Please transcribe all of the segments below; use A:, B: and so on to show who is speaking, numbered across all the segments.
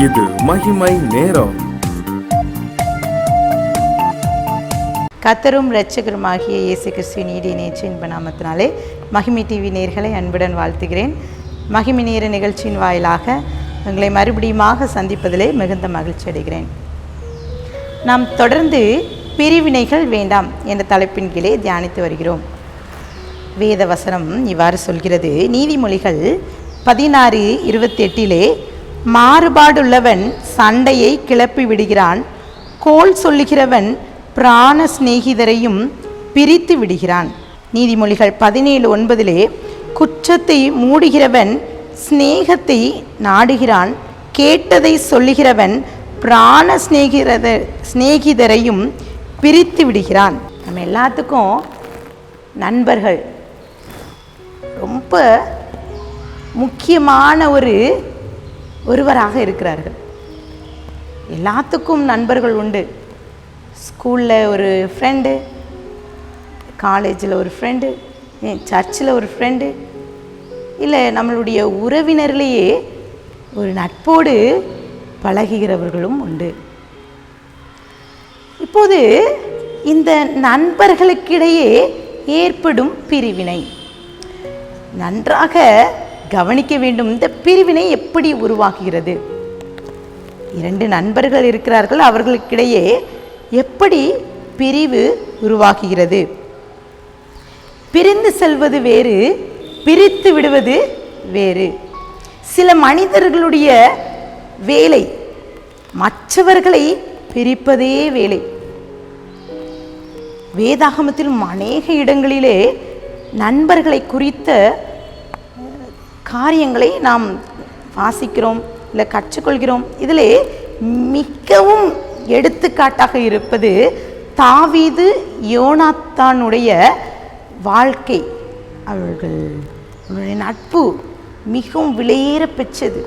A: இது மகிமை நேரம்.
B: கர்த்தரும் இரட்சகருமாகிய இயேசு கிறிஸ்துவின் ஈடிய நேற்று இன்ப நாமத்தினாலே மகிமை டிவி நேயர்களை அன்புடன் வாழ்த்துகிறேன். மகிமை நேர நிகழ்ச்சியின் வாயிலாக உங்களை மறுபடியுமாக சந்திப்பதிலே மிகுந்த மகிழ்ச்சி அடைகிறேன். நாம் தொடர்ந்து பிரிவினைகள் வேண்டாம் என்ற தலைப்பின் கீழே தியானித்து வருகிறோம். வேத வசனம் இவ்வாறு சொல்கிறது. நீதிமொழிகள் 16:28 மாறுபாடுள்ளவன் சண்டையை கிளப்பி விடுகிறான், கோல் சொல்லுகிறவன் பிராண சிநேகிதரையும் பிரித்து விடுகிறான். நீதிமொழிகள் 17:9 குற்றத்தை மூடுகிறவன் சிநேகத்தை நாடுகிறான், கேட்டதை சொல்லுகிறவன் பிராண சிநேகிதரையும் பிரித்து விடுகிறான். நம்ம எல்லாத்துக்கும் நண்பர்கள் ரொம்ப முக்கியமான ஒருவராக இருக்கிறார்கள். எல்லாத்துக்கும் நண்பர்கள் உண்டு. ஸ்கூலில் ஒரு ஃப்ரெண்டு, காலேஜில் ஒரு ஃப்ரெண்டு, சர்ச்சில் ஒரு ஃப்ரெண்டு, இல்லை நம்மளுடைய உறவினர்லேயே ஒரு நட்போடு பழகுகிறவர்களும் உண்டு. இப்போது இந்த நண்பர்களுக்கிடையே ஏற்படும் பிரிவினை நன்றாக கவனிக்க வேண்டும். இந்த பிரிவினை எப்படி உருவாகுகிறது? இரண்டு நண்பர்கள் இருக்கிறார்கள், அவர்களுக்கிடையே எப்படி பிரிவு உருவாகுகிறது? பிரிந்து செல்வது வேறு, பிரித்து விடுவது வேறு. சில மனிதர்களுடைய வேலை மற்றவர்களை பிரிப்பதே வேலை. வேதாகமத்திலும் அநேக இடங்களிலே நண்பர்களை குறித்த காரியங்களை நாம் வாசிக்கிறோம், இல்லை கற்றுக்கொள்கிறோம். இதில் மிகவும் எடுத்துக்காட்டாக இருப்பது தாவீது யோனாத்தானுடைய வாழ்க்கை. அவர்களுடைய நட்பு மிகவும் விலையேற பெற்றது.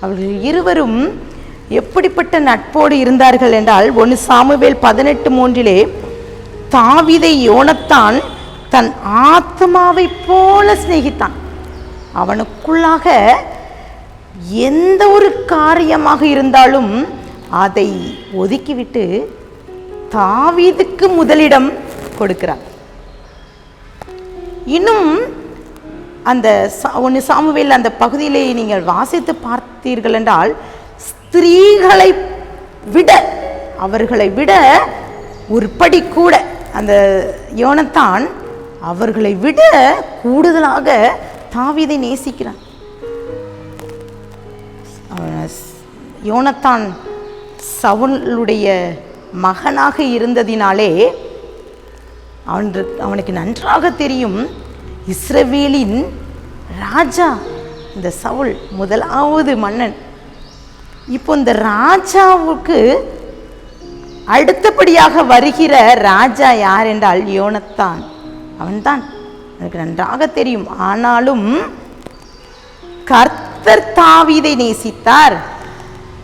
B: அவர்கள் இருவரும் எப்படிப்பட்ட நட்போடு இருந்தார்கள் என்றால், 1 சாமுவேல் 18:3 தாவீதை யோனாத்தான் தன் ஆத்மாவை போல சிநேகித்தான். அவனுக்குள்ளாக எந்த ஒரு காரியமாக இருந்தாலும் அதை ஒதுக்கிவிட்டு தாவீதுக்கு முதலிடம் கொடுக்கிறார். இன்னும் அந்த 1 சாமுவேல் அந்த பகுதியிலே நீங்கள் வாசித்து பார்த்தீர்கள் என்றால், ஸ்திரீகளை விட அவர்களை விட ஒரு படி கூட அந்த யோனாத்தான் அவர்களை விட கூடுதலாக தாவீதை நேசிக்கிறான். யோனாத்தான் சவுலுடைய மகனாக இருந்ததினாலே அவனுக்கு நன்றாக தெரியும், இஸ்ரவேலின் ராஜா இந்த சவுல் முதலாவது மன்னன். இப்போ இந்த ராஜாவுக்கு அடுத்தபடியாக வருகிற ராஜா யார் என்றால் யோனாத்தான். அவன்தான் எனக்கு நன்றாக தெரியும். ஆனாலும் கர்த்தர் தாவீதை நேசித்தார்.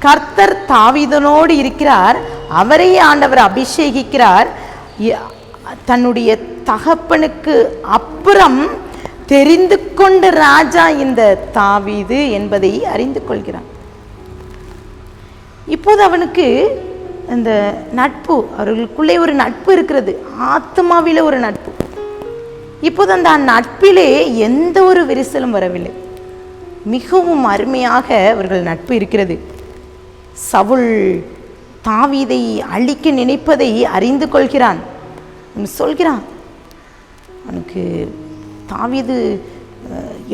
B: கர்த்தர் தாவீதனோடு இருக்கிறார். அவரை ஆண்டவர் அபிஷேகிக்கிறார். தன்னுடைய தகப்பனுக்கு அப்புறம் தெரிந்து கொண்ட ராஜா இந்த தாவீது என்பதை அறிந்து கொள்கிறான். இப்போது அவனுக்கு அந்த நட்பு, அவர்களுக்குள்ளே ஒரு நட்பு இருக்கிறது, ஆத்மாவிலே ஒரு நட்பு. இப்போது அந்த நட்பிலே எந்த ஒரு விரிசலும் வரவில்லை. மிகவும் அருமையாக அவர்கள் நட்பு இருக்கிறது. சவுல் தாவீதை அழிக்க நினைப்பதை அறிந்து கொள்கிறான். சொல்கிறான், அவனுக்கு தாவீது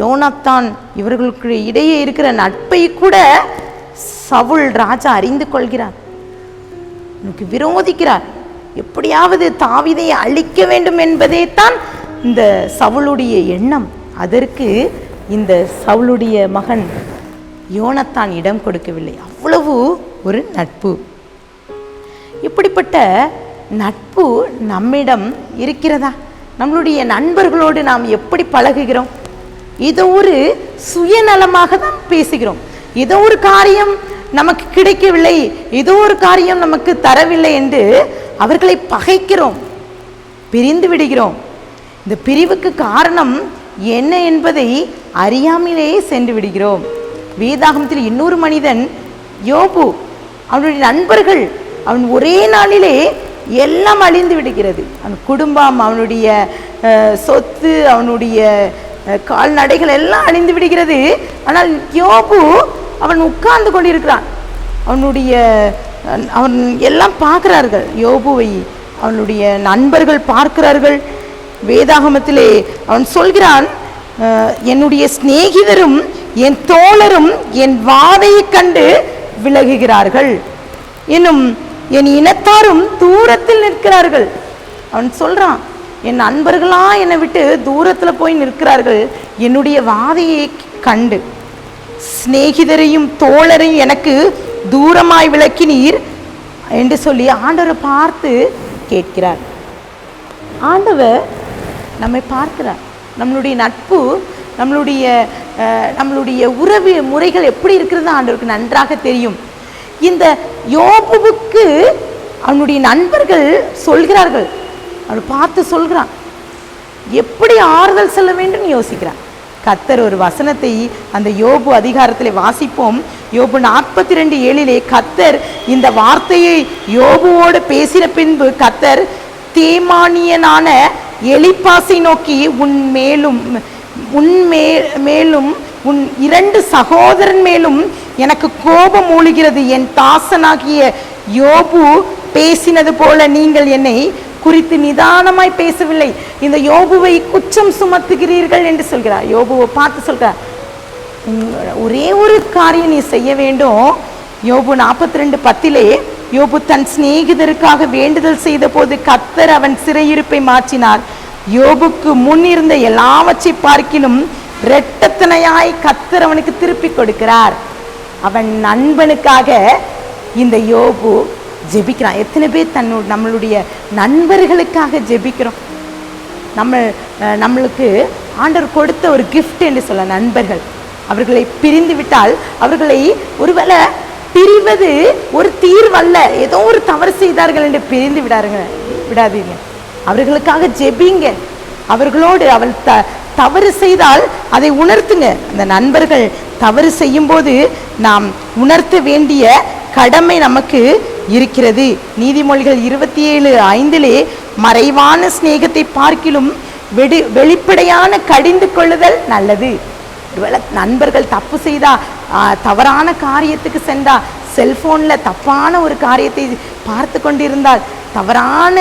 B: யோனாத்தான் இவர்களுக்கு இடையே இருக்கிற நட்பை கூட சவுல் ராஜா அறிந்து கொள்கிறார். அவனுக்கு விரோதிக்கிறார். எப்படியாவது தாவீதை அழிக்க வேண்டும் என்பதே தான் இந்த சவுளுடைய எண்ணம். அதற்கு இந்த சவுளுடைய மகன் யோனாத்தான் இடம் கொடுக்கவில்லை. அவ்வளவு ஒரு நட்பு. இப்படிப்பட்ட நட்பு நம்மிடம் இருக்கிறதா? நம்மளுடைய நண்பர்களோடு நாம் எப்படி பழகுகிறோம்? ஏதோ ஒரு சுயநலமாக தான் பேசுகிறோம். ஏதோ ஒரு காரியம் நமக்கு கிடைக்கவில்லை, ஏதோ ஒரு காரியம் நமக்கு தரவில்லை என்று அவர்களை பகைக்கிறோம், பிரிந்து விடுகிறோம். இந்த பிரிவுக்கு காரணம் என்ன என்பதை அறியாமலேயே சென்று விடுகிறோம். வேதாகமத்தில் இன்னொரு மனிதன் யோபு அவனுடைய நண்பர்கள் அவன் ஒரே நாளிலே எல்லாம் அழிந்து விடுகிறது. அவன் குடும்பம், அவனுடைய சொத்து, அவனுடைய கால்நடைகள் எல்லாம் அழிந்து விடுகிறது. ஆனால் யோபு அவன் உட்கார்ந்து கொண்டிருக்கிறான். அவன் எல்லாம் பார்க்கிறார்கள் யோபுவை, அவனுடைய நண்பர்கள் பார்க்கிறார்கள். வேதாகமத்திலே அவன் சொல்கிறான், என்னுடைய சிநேகிதரும் என் தோழரும் என் வாதையை கண்டு விலகுகிறார்கள், இன்னும் என் இனத்தாரும் தூரத்தில் நிற்கிறார்கள். அவன் சொல்றான், என் நண்பர்களா என்னை விட்டு தூரத்தில் போய் நிற்கிறார்கள், என்னுடைய வாதையை கண்டு. சிநேகிதரையும் தோழரையும் எனக்கு தூரமாய் விலக்கினீர் என்று சொல்லி ஆண்டவரை பார்த்து கேட்கிறார். ஆண்டவர் நம்மை பார்க்கிறார். நம்மளுடைய நட்பு, நம்மளுடைய உறவு முறைகள் எப்படி இருக்கிறது ஆண்டவருக்கு நன்றாக தெரியும். இந்த யோபுவுக்கு அவனுடைய நண்பர்கள் சொல்கிறார்கள், அவனை பார்த்து சொல்கிறான், எப்படி ஆறுதல் சொல்ல வேண்டும் யோசிக்கிறான். கர்த்தர் ஒரு வசனத்தை அந்த யோபு அதிகாரத்தில் வாசிப்போம். யோபு 42:7 கர்த்தர் இந்த வார்த்தையை யோபுவோடு பேசின பின்பு கர்த்தர் தேமானியனான எலிப்பாசை நோக்கி, உன் மேலும் உன் 2 சகோதரன் மேலும் எனக்கு கோபம் மூழுகிறது. என் தாசனாகிய யோபு பேசினது போல நீங்கள் என்னை குறித்து நிதானமாய் பேசவில்லை. இந்த யோபுவை குற்றம் சுமத்துகிறீர்கள் என்று சொல்கிறார். யோபுவை பார்த்து சொல்கிறார், ஒரே ஒரு காரியம் நீ செய்ய வேண்டும். யோபு 42:10 யோபு தன் சிநேகிதருக்காக வேண்டுதல் செய்த போது கர்த்தர் அவன் சிறையிருப்பை மாற்றினார். யோபுக்கு முன் இருந்த எல்லாவற்றை பார்க்கிலும் இரட்டத்தனையாய் கர்த்தர் அவனுக்கு திருப்பி கொடுக்கிறார். அவன் நண்பனுக்காக இந்த யோபு ஜெபிக்கிறான். எத்தனை பேர் நம்மளுடைய நண்பர்களுக்காக ஜெபிக்கிறோம்? நம்மளுக்கு ஆண்டவர் கொடுத்த ஒரு கிஃப்ட் என்று சொல்ல நண்பர்கள். அவர்களை பிரிந்து விட்டால், அவர்களை ஒருவேளை பிரிவது ஒரு தீர்வல்ல, ஏதோ ஒரு தவறு செய்தார்கள் என்று பிரிந்து விடாதீங்க. அவர்களுக்காக ஜெபிங்க. அவர்களோடு அவள் தவறு செய்தால் அதை உணர்த்துங்க. அந்த நண்பர்கள் தவறு செய்யும் போது நாம் உணர்த்த வேண்டிய கடமை நமக்கு இருக்கிறது. நீதிமொழிகள் 27:5 மறைவான சிநேகத்தை பார்க்கிலும் வெளிப்படையான கடிந்து கொள்ளுதல் நல்லது. ஒருவேளை நண்பர்கள் தப்பு செய்தா, தவறான காரியத்துக்கு சென்றா, செல்போனில் தப்பான ஒரு காரியத்தை பார்த்து கொண்டிருந்தால், தவறான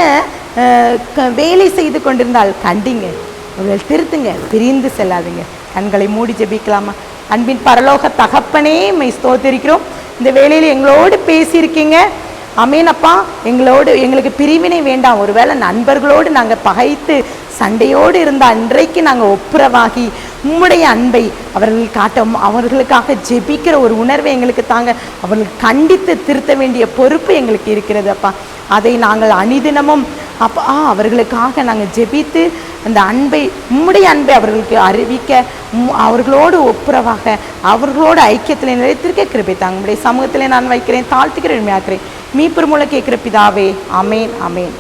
B: வேலை செய்து கொண்டிருந்தால் கண்டிங்க, அவர்கள் திருத்துங்க, பிரிந்து செல்லாதுங்க. கண்களை மூடி ஜெபிக்கலாமா? அன்பின் பரலோக தகப்பனே, மை ஸ்தோத்திரிக்கிறோம். இந்த வேளையில் எங்களோடு பேசியிருக்கீங்க. அமேனப்பா, எங்களுக்கு பிரிவினை வேண்டாம். ஒருவேளை நண்பர்களோடு நாங்கள் பகைத்து சண்டையோடு இருந்தால் இன்றைக்கு நாங்கள் ஒப்புரவாகி உம்முடைய அன்பை அவர்கள் காட்டும், அவர்களுக்காக ஜெபிக்கிற ஒரு உணர்வை எங்களுக்கு தாங்க. அவர்களுக்கு கண்டித்து திருத்த வேண்டிய பொறுப்பு எங்களுக்கு இருக்கிறது அப்பா. அதை நாங்கள் அணிதினமும் அப்பா அவர்களுக்காக நாங்கள் ஜெபித்து அந்த அன்பை, உம்முடைய அன்பை அவர்களுக்கு அறிவிக்க, அவர்களோடு ஒப்புரவாக, அவர்களோடு ஐக்கியத்தில் நிலைத்திருக்க கிருபை தாங்க. உம்முடைய சமூகத்திலே நான் வைக்கிறேன், தாழ்த்துக்கிறேன், உண்மையாக்கிறேன். மீட்பர் மூலம் கேட்கிற பிதாவே, ஆமேன், ஆமேன்.